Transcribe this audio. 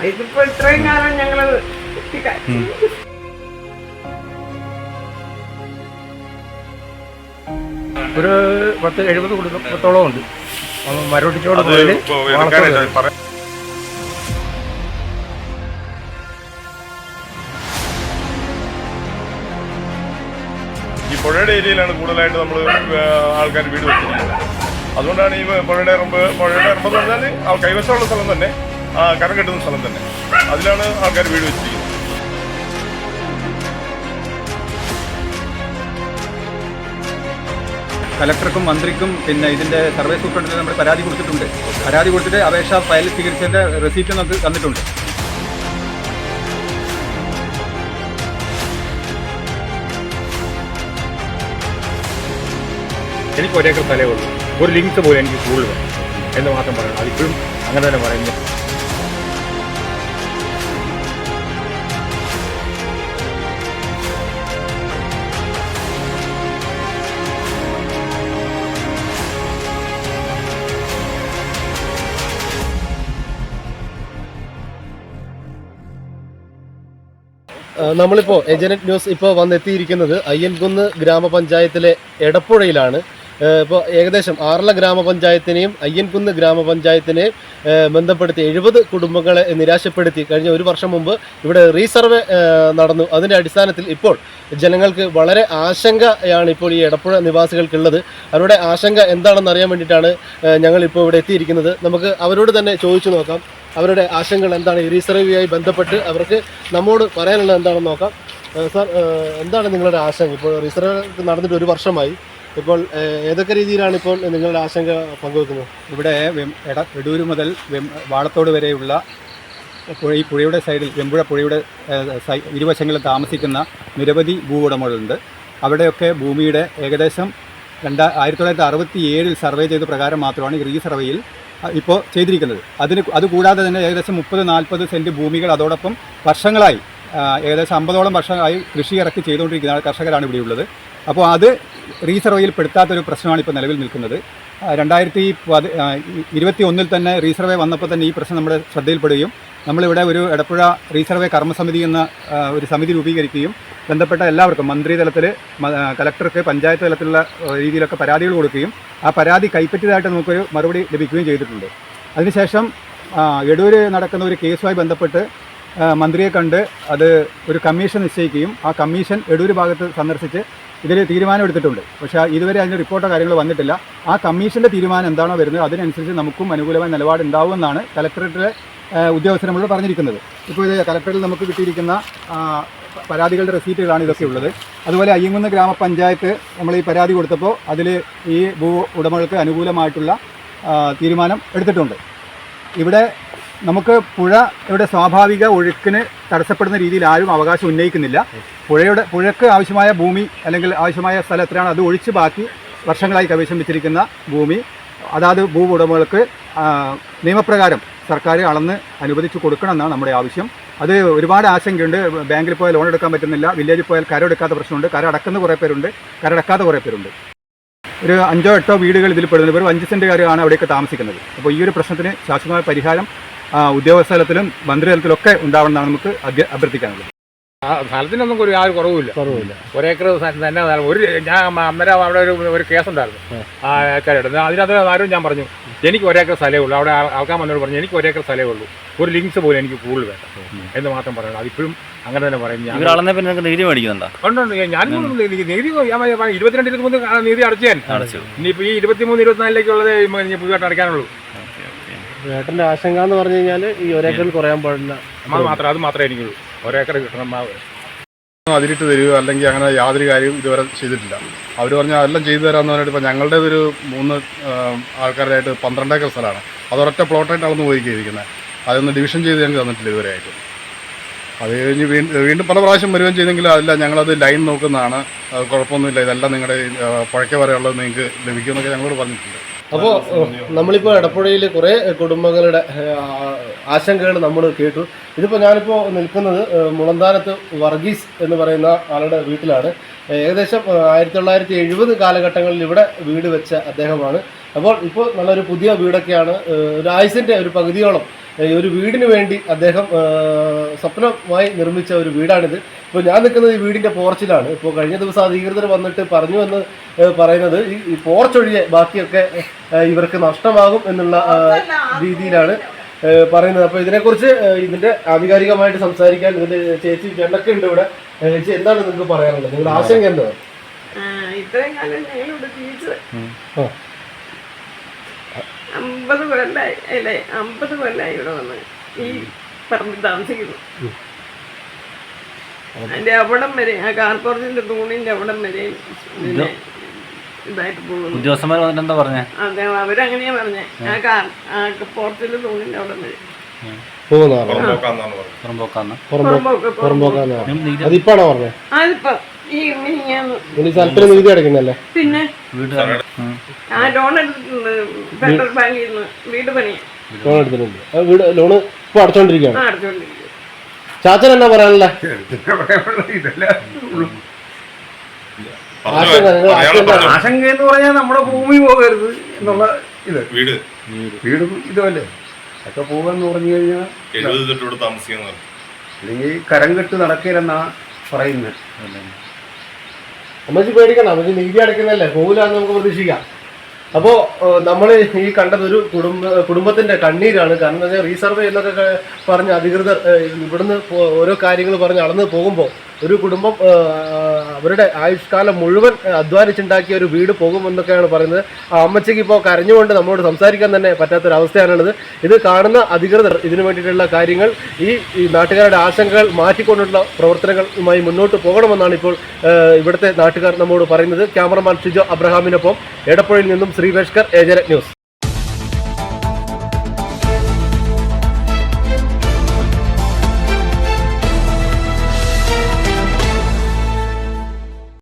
ഇതിപ്പോ ഇത്രയും കാലം ഞങ്ങള് ഒരു 70 കുടുംബത്തോളം ഉണ്ട്. മരോട്ടിച്ചോട് ഈ പുഴയുടെ ഏരിയയിലാണ് കൂടുതലായിട്ട് നമ്മൾ ആൾക്കാർ വീട് വെച്ചിരിക്കുന്നത്. അതുകൊണ്ടാണ് ഈ പുഴയുടെ റമ്പ് എന്ന് പറഞ്ഞാൽ കൈവശമുള്ള സ്ഥലം തന്നെ, കരം കെട്ടുന്ന സ്ഥലം തന്നെ, അതിലാണ് ആൾക്കാർ വീട് വെച്ചിരിക്കുന്നത്. കലക്ടർക്കും മന്ത്രിക്കും പിന്നെ ഇതിൻ്റെ സർവേ സൂപ്രണ്ടിനും നമ്മൾ പരാതി കൊടുത്തിട്ടുണ്ട്. പരാതി കൊടുത്തിട്ട് അപേക്ഷ ഫയൽ സ്വീകരിച്ചതിൻ്റെ റെസീറ്റ് നമുക്ക് തന്നിട്ടുണ്ട്. എനിക്ക് ഒരേക്കർ സ്ഥലമേ ഉള്ളൂ. ഒരു ലിങ്ക്സ് പോലും എനിക്ക് കൂടുതൽ വേണം എന്ന് മാത്രം പറയണം. അതിപ്പോഴും അങ്ങനെ തന്നെ പറയുന്നു. നമ്മളിപ്പോൾ ഏജനറ്റ് ന്യൂസ് ഇപ്പോൾ വന്നെത്തിയിരിക്കുന്നത് അയ്യൻകുന്ന് ഗ്രാമപഞ്ചായത്തിലെ എടപ്പുഴയിലാണ്. ഇപ്പോൾ ഏകദേശം ആറള ഗ്രാമപഞ്ചായത്തിനെയും അയ്യൻകുന്ന് ഗ്രാമപഞ്ചായത്തിനെയും ബന്ധപ്പെടുത്തി 70 കുടുംബങ്ങളെ നിരാശപ്പെടുത്തി കഴിഞ്ഞ ഒരു വർഷം മുമ്പ് ഇവിടെ റീസർവേ നടന്നു. അതിൻ്റെ അടിസ്ഥാനത്തിൽ ഇപ്പോൾ ജനങ്ങൾക്ക് വളരെ ആശങ്കയാണ് ഇപ്പോൾ ഈ എടപ്പുഴ നിവാസികൾക്കുള്ളത്. അവരുടെ ആശങ്ക എന്താണെന്ന് അറിയാൻ വേണ്ടിയിട്ടാണ് ഞങ്ങളിപ്പോൾ ഇവിടെ എത്തിയിരിക്കുന്നത്. നമുക്ക് അവരോട് തന്നെ ചോദിച്ചു നോക്കാം അവരുടെ ആശങ്കകൾ എന്താണ്. ഈ റീസർവേയുമായി ബന്ധപ്പെട്ട് അവർക്ക് നമ്മോട് പറയാനുള്ളത് എന്താണെന്ന് നോക്കാം. സാർ, എന്താണ് നിങ്ങളുടെ ആശങ്ക? ഇപ്പോൾ റീസർവേ നടന്നിട്ട് ഒരു വർഷമായി. ഇപ്പോൾ ഏതൊക്കെ രീതിയിലാണ് ഇപ്പോൾ നിങ്ങളുടെ ആശങ്ക പങ്കുവെക്കുന്നത്? ഇവിടെ എടൂര് മുതൽ വാളത്തോട് വരെയുള്ള ഈ പുഴയുടെ സൈഡിൽ വെമ്പുഴ പുഴയുടെ ഇരുവശങ്ങളിൽ താമസിക്കുന്ന നിരവധി ഭൂവുടമകളുണ്ട്. അവിടെയൊക്കെ ഭൂമിയുടെ ഏകദേശം 1967 സർവേ ചെയ്ത പ്രകാരം മാത്രമാണ് ഈ റീസർവേയിൽ ഇപ്പോൾ ചെയ്തിരിക്കുന്നത്. അതുകൂടാതെ തന്നെ ഏകദേശം 30-40 സെൻറ്റ് ഭൂമികൾ അതോടൊപ്പം വർഷങ്ങളായി ഏകദേശം 50ഓളം വർഷങ്ങളായി കൃഷി ഇറക്കി ചെയ്തുകൊണ്ടിരിക്കുന്ന കർഷകരാണ് ഇവിടെയുള്ളത്. അപ്പോൾ അത് റീസർവേയിൽ പെടുത്താത്തൊരു പ്രശ്നമാണ് ഇപ്പോൾ നിലവിൽ നിൽക്കുന്നത്. 2021 തന്നെ റീസർവേ വന്നപ്പോൾ തന്നെ ഈ പ്രശ്നം നമ്മുടെ ശ്രദ്ധയിൽപ്പെടുകയും നമ്മളിവിടെ ഒരു എടപ്പുഴ റീസർവേ കർമ്മസമിതി എന്ന ഒരു സമിതി രൂപീകരിക്കുകയും ബന്ധപ്പെട്ട എല്ലാവർക്കും മന്ത്രി തലത്തിൽ, കലക്ടർക്ക്, പഞ്ചായത്ത് തലത്തിലുള്ള രീതിയിലൊക്കെ പരാതികൾ കൊടുക്കുകയും ആ പരാതി കൈപ്പറ്റിയതായിട്ട് നമുക്കൊരു മറുപടി ലഭിക്കുകയും ചെയ്തിട്ടുണ്ട്. അതിനുശേഷം എടൂര് നടക്കുന്ന ഒരു കേസുമായി ബന്ധപ്പെട്ട് മന്ത്രിയെ കണ്ട് അത് ഒരു കമ്മീഷൻ നിശ്ചയിക്കുകയും ആ കമ്മീഷൻ എടൂര് ഭാഗത്ത് സന്ദർശിച്ച് ഇതിൽ തീരുമാനം എടുത്തിട്ടുണ്ട്. പക്ഷേ ഇതുവരെ അതിന് റിപ്പോർട്ടോ കാര്യങ്ങളോ വന്നിട്ടില്ല. ആ കമ്മീഷൻ്റെ തീരുമാനം എന്താണോ വരുന്നത് അതിനനുസരിച്ച് നമുക്കും അനുകൂലമായ നിലപാടുണ്ടാവുമെന്നാണ് കലക്ടറേറ്റിലെ ഉദ്യോഗസ്ഥർ നമ്മളോട് പറഞ്ഞിരിക്കുന്നത്. ഇപ്പോൾ ഇത് കലക്ടറിൽ നമുക്ക് കിട്ടിയിരിക്കുന്ന പരാതികളുടെ റെസീറ്റുകളാണ് ഇതൊക്കെ ഉള്ളത്. അതുപോലെ അയ്യൻകുന്ന് ഗ്രാമപഞ്ചായത്ത് നമ്മൾ ഈ പരാതി കൊടുത്തപ്പോൾ അതിൽ ഈ ഭൂ ഉടമകൾക്ക് അനുകൂലമായിട്ടുള്ള തീരുമാനം എടുത്തിട്ടുണ്ട്. ഇവിടെ നമുക്ക് പുഴയുടെ സ്വാഭാവിക ഒഴുക്കിന് തടസ്സപ്പെടുന്ന രീതിയിൽ ആരും അവകാശം ഉന്നയിക്കുന്നില്ല. പുഴയ്ക്ക് ആവശ്യമായ ഭൂമി അല്ലെങ്കിൽ ആവശ്യമായ സ്ഥലം എത്രയാണ് അത് ഒഴിച്ച് ബാക്കി വർഷങ്ങളായി കൈവശം വെച്ചിരിക്കുന്ന ഭൂമി അതാത് ഭൂ ഉടമകൾക്ക് നിയമപ്രകാരം സർക്കാർ അളന്ന് അനുവദിച്ച് കൊടുക്കണമെന്നാണ് നമ്മുടെ ആവശ്യം. അത് ഒരുപാട് ആശങ്കയുണ്ട്. ബാങ്കിൽ പോയാൽ ലോൺ എടുക്കാൻ പറ്റുന്നില്ല, വില്ലേജിൽ പോയാൽ കരമെടുക്കാത്ത പ്രശ്നമുണ്ട്, കരടക്കുന്ന കുറേ പേരുണ്ട്, കരടക്കാത്ത കുറേ പേരുണ്ട്. ഒരു 5-8 വീടുകൾ ഇതിൽ പെടുന്നുണ്ട്. ഒരു 5 സെൻറ്റുകാരാണ് അവിടെയൊക്കെ താമസിക്കുന്നത്. അപ്പോൾ ഈ ഒരു പ്രശ്നത്തിന് ശാശ്വതമായ പരിഹാരം ഉദ്യോഗസ്ഥ തലത്തിലും മന്ത്രിതലത്തിലൊക്കെ ഉണ്ടാവണമെന്നാണ് നമുക്ക് അഭ്യർത്ഥിക്കാനുള്ളത്. സ്ഥലത്തിനൊന്നും യാതൊരു കുറവില്ല. ഒരേക്കർ തന്നെ ഞാൻ അന്നേരം അവിടെ ഒരു കേസുണ്ടായിരുന്നു ആ ഏക്കരയുടെ. അതിനകത്ത് ആരും ഞാൻ പറഞ്ഞു എനിക്ക് ഒരേക്കർ സ്ഥലമേ ഉള്ളൂ. അവിടെ ആൾക്കാർ വന്നോട് പറഞ്ഞു എനിക്ക് ഒരേക്കർ സ്ഥലമേ ഉള്ളൂ, ഒരു ലിങ്ക്സ് പോലും എനിക്ക് കൂടുതൽ വേണ്ട എന്ന് മാത്രം പറയണം. അതിപ്പോഴും അങ്ങനെ തന്നെ പറയും. നികുതി മേടിക്കുന്നുണ്ടോ? ഉണ്ട്. ഞാനും നികുതി 22-23 നികുതി അടച്ചു. ഞാൻ ഇനിയിപ്പോൾ ഈ 23-24 പുതുതായിട്ട് അടയ്ക്കാനുള്ളൂ. ചേട്ടൻ്റെ ആശങ്ക എന്ന് പറഞ്ഞു കഴിഞ്ഞാൽ ഈ ഒരേക്കറിൽ കുറയാൻ പാടില്ല. അത് മാത്രമേ എനിക്കുള്ളൂ. ഒരേക്കർ കിട്ടണം. അതിലിട്ട് തരിക അല്ലെങ്കിൽ അങ്ങനെ യാതൊരു കാര്യവും ഇതുവരെ ചെയ്തിട്ടില്ല. അവർ പറഞ്ഞാൽ അതെല്ലാം ചെയ്തു തരാമെന്ന് പറഞ്ഞിട്ട് ഇപ്പോൾ ഞങ്ങളുടേതൊരു 3 ആൾക്കാരായിട്ട് 12 ഏക്കർ സ്ഥലമാണ്. അതൊരൊറ്റ പ്ലോട്ടായിട്ട് അളന്ന് പോയിരിക്കുന്നത്. അതൊന്ന് ഡിവിഷൻ ചെയ്ത് ഞങ്ങൾക്ക് തന്നിട്ടില്ല ഇതുവരെയായിട്ട്. അത് കഴിഞ്ഞ് വീണ്ടും പല പ്രാവശ്യം വരികയും ചെയ്തെങ്കിലും അതല്ല ഞങ്ങളത് ലൈൻ നോക്കുന്നതാണ്, കുഴപ്പമൊന്നുമില്ല, ഇതെല്ലാം നിങ്ങളുടെ പുഴയ്ക്ക് വരെയുള്ളത് നിങ്ങൾക്ക് ലഭിക്കുമെന്നൊക്കെ ഞങ്ങളോട് പറഞ്ഞിട്ടുണ്ട്. അപ്പോൾ നമ്മളിപ്പോൾ എടപ്പുഴയിൽ കുറേ കുടുംബങ്ങളുടെ ആശങ്കകൾ നമ്മൾ കേട്ടു. ഇതിപ്പോൾ ഞാനിപ്പോൾ നിൽക്കുന്നത് മുളന്താനത്ത് വർഗീസ് എന്ന് പറയുന്ന ആളുടെ വീട്ടിലാണ്. ഏകദേശം 1970 കാലഘട്ടങ്ങളിൽ ഇവിടെ വീട് വെച്ച അദ്ദേഹമാണ്. അപ്പോൾ ഇപ്പോൾ നല്ലൊരു പുതിയ വീടൊക്കെയാണ്, ഒരു ആയുസിൻ്റെ ഒരു പകുതിയോളം ഒരു വീടിന് വേണ്ടി അദ്ദേഹം സ്വപ്നമായി നിർമ്മിച്ച ഒരു വീടാണിത്. ഇപ്പോൾ ഞാൻ നിൽക്കുന്നത് ഈ വീടിൻ്റെ പോർച്ചിലാണ്. ഇപ്പോൾ കഴിഞ്ഞ ദിവസം അധികൃതർ വന്നിട്ട് പറഞ്ഞു എന്ന് പറയുന്നത് ഈ പോർച്ച് ഒഴികെ ബാക്കിയൊക്കെ ഇവർക്ക് നഷ്ടമാകും എന്നുള്ള രീതിയിലാണ് പറയുന്നത്. അപ്പോൾ ഇതിനെക്കുറിച്ച് ഇതിൻ്റെ ആധികാരികമായിട്ട് സംസാരിക്കാൻ ഇതിൻ്റെ ചേച്ചി ചേട്ടനൊക്കെ ഉണ്ട് ഇവിടെ. ചേച്ചി എന്താണ് നിങ്ങൾക്ക് പറയാനുള്ളത്? നിങ്ങളുടെ ആശങ്ക എന്താണ്? ഇത്രയും കാലം ഞങ്ങളിവിടെ ജീവിച്ചത് 50 കൊല്ലായി അല്ലേ, 50 കൊല്ലായി ഇവിടെ വന്ന് ഈ പറമ്പിൽ താമസിക്കുന്നു. അതിന്റെ അവിടം വരെ ആ കാർപോറേഷന്റെ തൂണിന്റെ അവിടം വരെ പിന്നെ ഇതായിട്ട് പോകുന്നു. ഉദ്യോഗസ്ഥന്മാർ വന്നിട്ട് എന്താ പറഞ്ഞേ? അതെ, അവരങ്ങനെയാ പറഞ്ഞേ. ആ പോർച്ചിന്റെ തൂണിന്റെ അവിടം വരെ അതിപ്പാണോ പറഞ്ഞത്? അതിപ്പോ ഈ മിനിഞ്ഞാന്ന് സ്ഥലത്തിന് നികുതി അടയ്ക്കുന്നല്ലേ? പിന്നെ ആ ലോൺ എടുത്തിട്ടുണ്ട് ഫെഡറൽ ബാങ്കിൽ നിന്ന്. വീട് പണിയാ ലോൺ എടുത്തിട്ടുണ്ട്. വീട് ലോണ് ഇപ്പൊ അടച്ചോണ്ടിരിക്കുകയാണ്. അടച്ചോണ്ടിരിക്കും. ചാച്ചൻ എന്നാ പറയാനല്ല? ആശങ്ക എന്ന് പറഞ്ഞാൽ നമ്മുടെ ഭൂമി പോകരുത് എന്നുള്ള ഇത്. വീടും ഇതുമല്ലേ ഒക്കെ പോകാന്ന് പറഞ്ഞു കഴിഞ്ഞാൽ അല്ലെങ്കിൽ കരം കെട്ട് നടക്കില്ലെന്നാ പറയുന്നത്. അമ്മച്ചി പേടിക്കണം, അമ്മച്ചി നികുതി അടയ്ക്കുന്നതല്ലേ, പോകില്ലാന്ന് നമുക്ക് പ്രതീക്ഷിക്കാം. അപ്പോൾ നമ്മൾ ഈ കണ്ടത് ഒരു കുടുംബത്തിന്റെ കണ്ണീരാണ്. കാരണം എന്താ വെച്ചാൽ റീസർവേ എന്നൊക്കെ പറഞ്ഞ് അധികൃതർ ഇവിടുന്ന് ഓരോ കാര്യങ്ങൾ പറഞ്ഞ് അളന്ന് പോകുമ്പോൾ ഒരു കുടുംബം അവരുടെ ആയുഷ്കാലം മുഴുവൻ അധ്വാനിച്ചുണ്ടാക്കിയ ഒരു വീട് പോകുമെന്നൊക്കെയാണ് പറയുന്നത്. ആ അമ്മച്ചയ്ക്ക് ഇപ്പോൾ കരഞ്ഞുകൊണ്ട് നമ്മളോട് സംസാരിക്കാൻ തന്നെ പറ്റാത്തൊരവസ്ഥയാണുള്ളത്. ഇത് കാണുന്ന അധികൃതർ ഇതിനു വേണ്ടിയിട്ടുള്ള കാര്യങ്ങൾ ഈ നാട്ടുകാരുടെ ആശങ്കകൾ മാറ്റിക്കൊണ്ടുള്ള പ്രവർത്തനങ്ങളുമായി മുന്നോട്ട് പോകണമെന്നാണ് ഇപ്പോൾ ഇവിടുത്തെ നാട്ടുകാർ നമ്മോട് പറയുന്നത്. ക്യാമറമാൻ ഷിജോ അബ്രഹാമിനൊപ്പം എടപ്പുഴയിൽ നിന്നും ശ്രീവേഷ്കർ, ഏജന്റ് ന്യൂസ്.